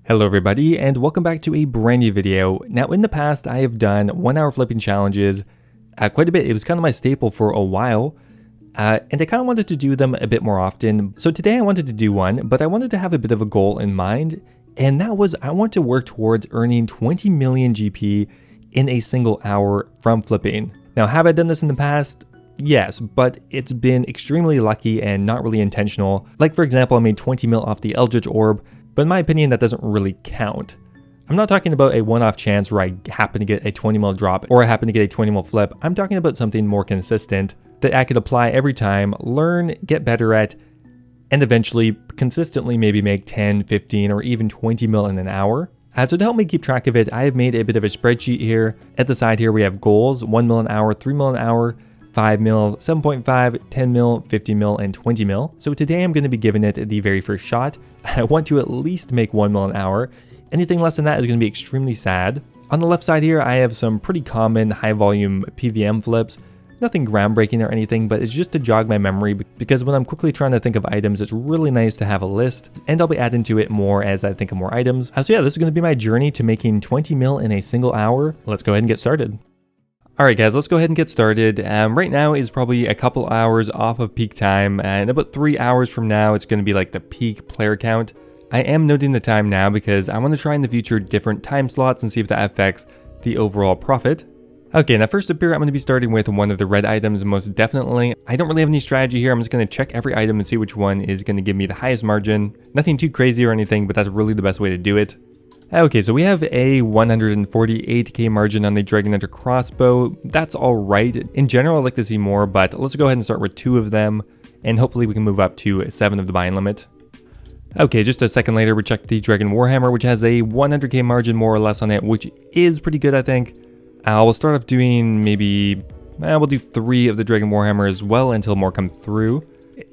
Hello everybody, and welcome back to a brand new video. Now in the past I have done 1 hour flipping challenges quite a bit. It was kind of my staple for a while, and I kind of wanted to do them a bit more often. So today I wanted to do one, but I wanted to have a bit of a goal in mind, and that was I want to work towards earning 20 million GP in a single hour from flipping. Now have I done this in the past? Yes, but it's been extremely lucky and not really intentional. Like for example, I made 20 mil off the Eldritch Orb, but in my opinion, that doesn't really count. I'm not talking about a one-off chance where I happen to get a 20 mil drop or I happen to get a 20 mil flip. I'm talking about something more consistent that I could apply every time, learn, get better at, and eventually consistently maybe make 10, 15, or even 20 mil in an hour. So to help me keep track of it, I have made a bit of a spreadsheet here. At the side here, we have goals: 1 mil an hour, 3 mil an hour, 5 mil, 7.5, 10 mil, 50 mil, and 20 mil. So today I'm going to be giving it the very first shot. I want to at least make 1 mil an hour. Anything less than that is going to be extremely sad. On the left side here, I have some pretty common high volume PVM flips. Nothing groundbreaking or anything, but it's just to jog my memory, because when I'm quickly trying to think of items, it's really nice to have a list, and I'll be adding to it more as I think of more items. So yeah, this is going to be my journey to making 20 mil in a single hour. Let's go ahead and get started. Alright guys, let's go ahead and get started. Right now is probably a couple hours off of peak time, and about 3 hours from now it's going to be like the peak player count. I am noting the time now because I want to try in the future different time slots and see if that affects the overall profit. Okay, now first up here I'm going to be starting with one of the red items most definitely. I don't really have any strategy here. I'm just going to check every item and see which one is going to give me the highest margin. Nothing too crazy or anything, but that's really the best way to do it. Okay, so we have a 148k margin on the Dragon Hunter crossbow. That's alright. In general, I'd like to see more, but let's go ahead and start with 2 of them, and hopefully we can move up to 7 of the buying limit. Okay, just a second later, we checked the Dragon Warhammer, which has a 100k margin more or less on it, which is pretty good, I think. We'll start off doing maybe, we'll do 3 of the Dragon Warhammer as well until more come through.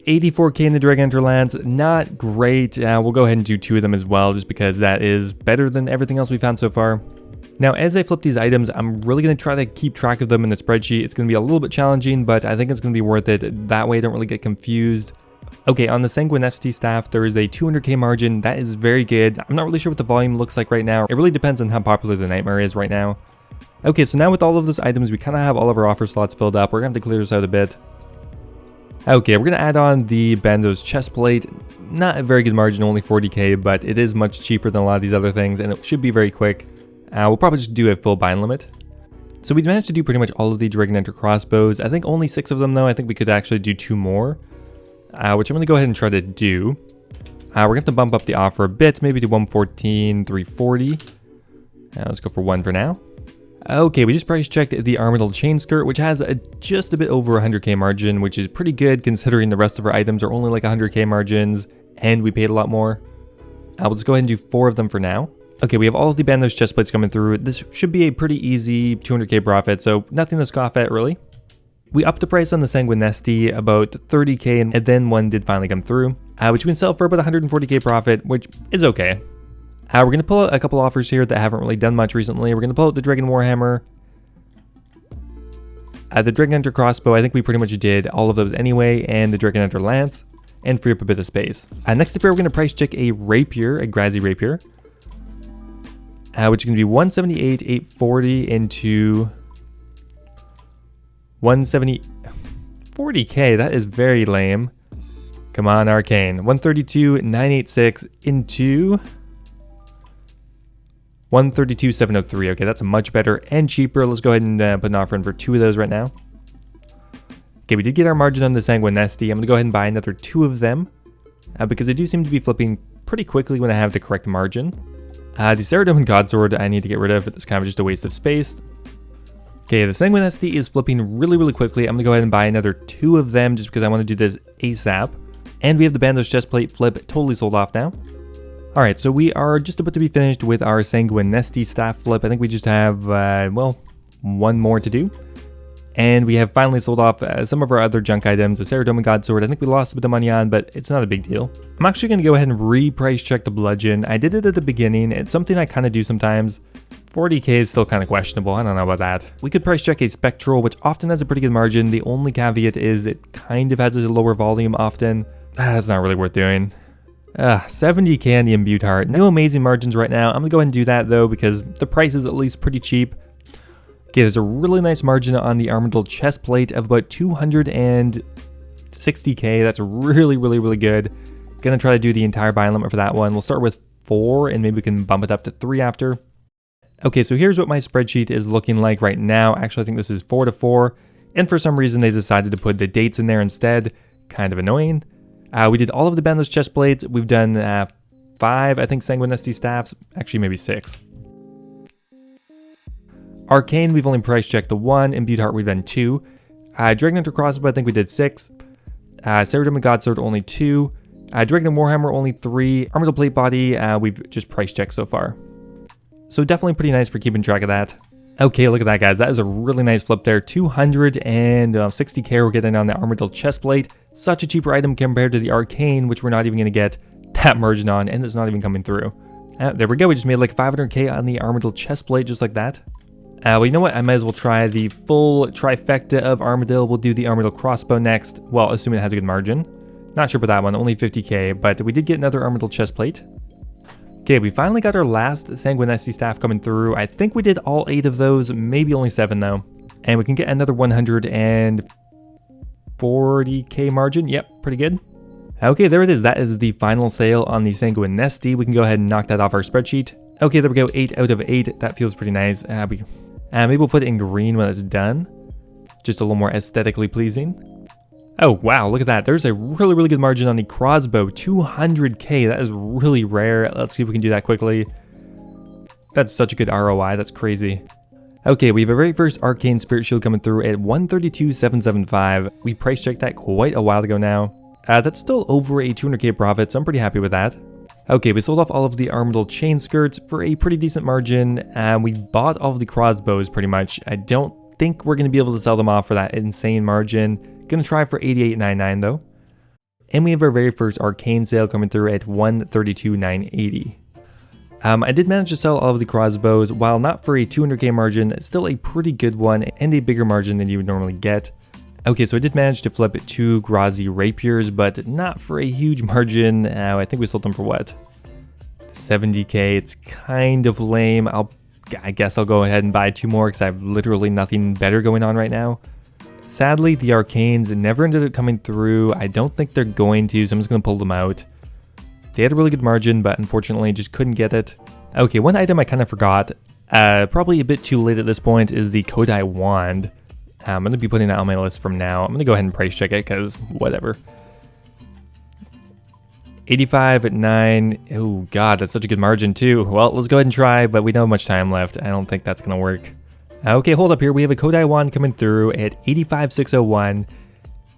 84k in the Dragon Hunter Lance, not great. We'll go ahead and do 2 of them as well, just because that is better than everything else we found so far. Now, as I flip these items, I'm really going to try to keep track of them in the spreadsheet. It's going to be a little bit challenging, but I think it's going to be worth it. That way I don't really get confused. Okay, on the Sanguine FT staff, there is a 200k margin. That is very good. I'm not really sure what the volume looks like right now. It really depends on how popular the Nightmare is right now. Okay, so now with all of those items, we kind of have all of our offer slots filled up. We're going to have to clear this out a bit. Okay, we're going to add on the Bando's chestplate. Not a very good margin, only 40k, but it is much cheaper than a lot of these other things, and it should be very quick. We'll probably just do a full buying limit. So we managed to do pretty much all of the Dragon Hunter crossbows. I think only 6 of them though. I think we could actually do 2 more, which I'm going to go ahead and try to do. We're going to have to bump up the offer a bit, maybe to 114, 340. Let's go for 1 for now. Okay, we just price checked the Armadillo chain skirt, which has just a bit over 100k margin, which is pretty good considering the rest of our items are only like 100k margins, and we paid a lot more. We'll just go ahead and do 4 of them for now. Okay, we have all of the Bandos chest plates coming through. This should be a pretty easy 200k profit, so nothing to scoff at really. We upped the price on the Sanguine Nesty about 30k, and then one did finally come through, which we can sell for about 140k profit, which is okay. We're going to pull out a couple offers here that haven't really done much recently. We're going to pull out the Dragon Warhammer. The Dragon Hunter crossbow, I think we pretty much did all of those anyway, and the Dragon Hunter lance, and free up a bit of space. Next up here, we're going to price check a rapier, a Grazi rapier, which is going to be 178, 840 into 170, 40k. That is very lame. Come on, Arcane. 132, 986 into 132,703. Okay, that's much better and cheaper. Let's go ahead and put an offer in for 2 of those right now. Okay, we did get our margin on the Sanguine Nesty. I'm going to go ahead and buy another 2 of them because they do seem to be flipping pretty quickly when I have the correct margin. The Saradomin Godsword I need to get rid of. It's kind of just a waste of space. Okay, the Sanguine Nesty is flipping really quickly. I'm going to go ahead and buy another 2 of them just because I want to do this ASAP. And we have the Bandos chestplate flip totally sold off now. Alright, so we are just about to be finished with our Sanguine Nesty staff flip. I think we just have, well, 1 more to do. And we have finally sold off some of our other junk items. The Saradomin Godsword, I think we lost a bit of money on, but it's not a big deal. I'm actually going to go ahead and re-price check the Bludgeon. I did it at the beginning. It's something I kind of do sometimes. 40k is still kind of questionable. I don't know about that. We could price check a Spectral, which often has a pretty good margin. The only caveat is it kind of has a lower volume often. That's not really worth doing. 70k on the imbued heart. No amazing margins right now. I'm gonna go ahead and do that though because the price is at least pretty cheap. Okay, there's a really nice margin on the Untitled chest plate of about 260k. That's really good. Gonna try to do the entire buy limit for that one. We'll start with 4 and maybe we can bump it up to 3 after. Okay, so here's what my spreadsheet is looking like right now. Actually, I think this is 4 to 4. And for some reason, they decided to put the dates in there instead. Kind of annoying. We did all of the boundless chest plates. We've done 5, I think, sanguinesty staffs. Actually, maybe 6. Arcane, we've only price checked the 1. Imbued heart, we've done 2. Dragon Hunter crossbow, I think we did 6. Ceridom and Godsword, only 2. Dragon and Warhammer, only 3. Armored plate body, we've just price checked so far. So definitely pretty nice for keeping track of that. Okay, look at that, guys. That is a really nice flip there. 260k we're getting on the Armored chest plate. Such a cheaper item compared to the Arcane, which we're not even going to get that margin on, and it's not even coming through. There we go. We just made like 500k on the Armored chest plate, just like that. Well, you know what? I might as well try the full trifecta of Armadillo. We'll do the Armadillo crossbow next. Well, assuming it has a good margin. Not sure about that one. Only 50k, but we did get another Armadillo chest plate. Okay, we finally got our last sanguinesty staff coming through. I think we did all 8 of those, maybe only 7 though. And we can get another 140k margin. Yep, pretty good. Okay, there it is. That is the final sale on the sanguinesty. We can go ahead and knock that off our spreadsheet. Okay, there we go. 8 out of 8. That feels pretty nice. Maybe we'll put it in green when it's done. Just a little more aesthetically pleasing. Oh, wow, look at that. There's a really good margin on the crossbow. 200k. That is really rare. Let's see if we can do that quickly. That's such a good ROI. That's crazy. Okay, we have our very first Arcane Spirit Shield coming through at 132,775. We price checked that quite a while ago now. That's still over a 200k profit, so I'm pretty happy with that. Okay, we sold off all of the Armadillo chain skirts for a pretty decent margin, and we bought all of the crossbows pretty much. I don't think we're going to be able to sell them off for that insane margin. Gonna try for 88.99 though. And we have our very first Arcane Sale coming through at 132,980. I did manage to sell all of the crossbows. While not for a 200k margin, it's still a pretty good one and a bigger margin than you would normally get. Okay, so I did manage to flip 2 Grazi rapiers, but not for a huge margin. I think we sold them for what? 70k. It's kind of lame. I guess I'll go ahead and buy 2 more because I have literally nothing better going on right now. Sadly, the Arcanes never ended up coming through. I don't think they're going to, so I'm just going to pull them out. They had a really good margin, but unfortunately just couldn't get it. Okay, one item I kind of forgot, probably a bit too late at this point, is the Kodai Wand. I'm going to be putting that on my list from now. I'm going to go ahead and price check it because whatever. 85 at 9. Oh god, that's such a good margin too. Well, let's go ahead and try, but we don't have much time left. I don't think that's going to work. Okay, hold up here. We have a Kodai Wand coming through at 85,601.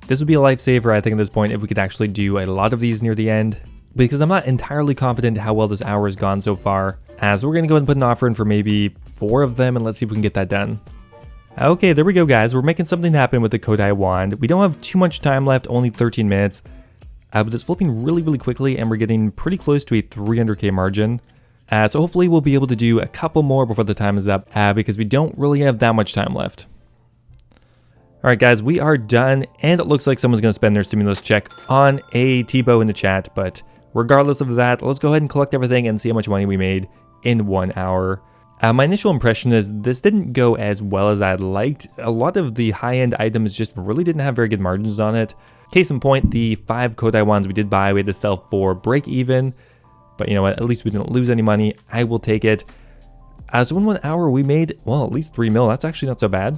This would be a lifesaver, I think, at this point, if we could actually do a lot of these near the end, because I'm not entirely confident how well this hour has gone so far. So we're going to go ahead and put an offer in for maybe 4 of them, and let's see if we can get that done. Okay, there we go, guys. We're making something happen with the Kodai Wand. We don't have too much time left, only 13 minutes. But it's flipping really quickly, and we're getting pretty close to a 300k margin. So hopefully we'll be able to do a couple more before the time is up, because we don't really have that much time left. Alright guys, we are done, and it looks like someone's going to spend their stimulus check on a T-bow in the chat, but regardless of that, let's go ahead and collect everything and see how much money we made in 1 hour. My initial impression is this didn't go as well as I'd liked. A lot of the high-end items just really didn't have very good margins on it. Case in point, the 5 Kodai Wands we did buy, we had to sell for break even. But you know what, at least we didn't lose any money. I will take it. So in 1 hour we made, well, at least 3 mil. That's actually not so bad.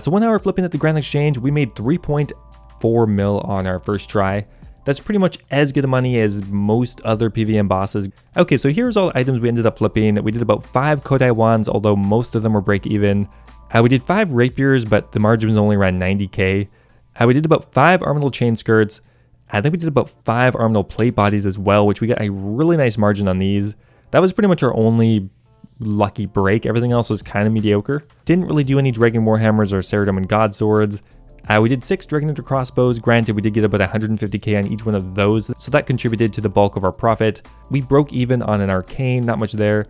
So 1 hour flipping at the Grand Exchange, we made 3.4 mil on our first try. That's pretty much as good a money as most other PVM bosses. Okay, so here's all the items we ended up flipping. We did about 5 Kodai Wands, although most of them were break even. We did 5 rapiers, but the margin was only around 90k. We did about 5 Armadillo chain skirts. I think we did about 5 Armadillo plate bodies as well, which we got a really nice margin on these. That was pretty much our only lucky break. Everything else was kind of mediocre. Didn't really do any Dragon Warhammers or Ceridom and God Swords. We did 6 Dragon Hunter crossbows. Granted, we did get about 150k on each one of those, so that contributed to the bulk of our profit. We broke even on an Arcane, not much there.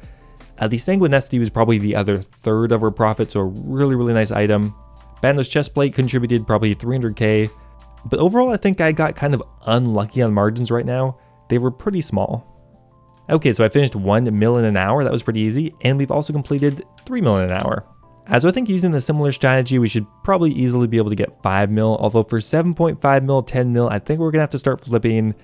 The Sanguinesty was probably the other third of our profit, so a really nice item. Bandless chestplate contributed probably 300k. But overall, I think I got kind of unlucky on margins right now. they were pretty small. Okay, so I finished 1 mil in an hour. That was pretty easy. And we've also completed 3 mil in an hour. So I think using a similar strategy, we should probably easily be able to get 5 mil. Although for 7.5 mil, 10 mil, I think we're gonna have to start flipping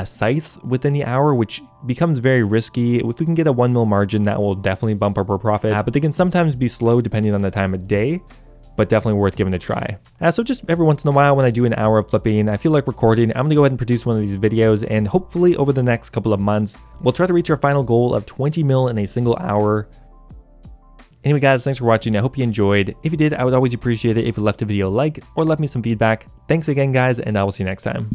scythes within the hour, which becomes very risky. If we can get a 1 mil margin, that will definitely bump up our profit. But they can sometimes be slow depending on the time of day, but definitely worth giving a try. So just every once in a while when I do an hour of flipping, I feel like recording, I'm gonna go ahead and produce one of these videos, and hopefully over the next couple of months, we'll try to reach our final goal of 20 mil in a single hour. Anyway guys, thanks for watching. I hope you enjoyed. If you did, I would always appreciate it if you left a video a like or left me some feedback. Thanks again guys, and I will see you next time.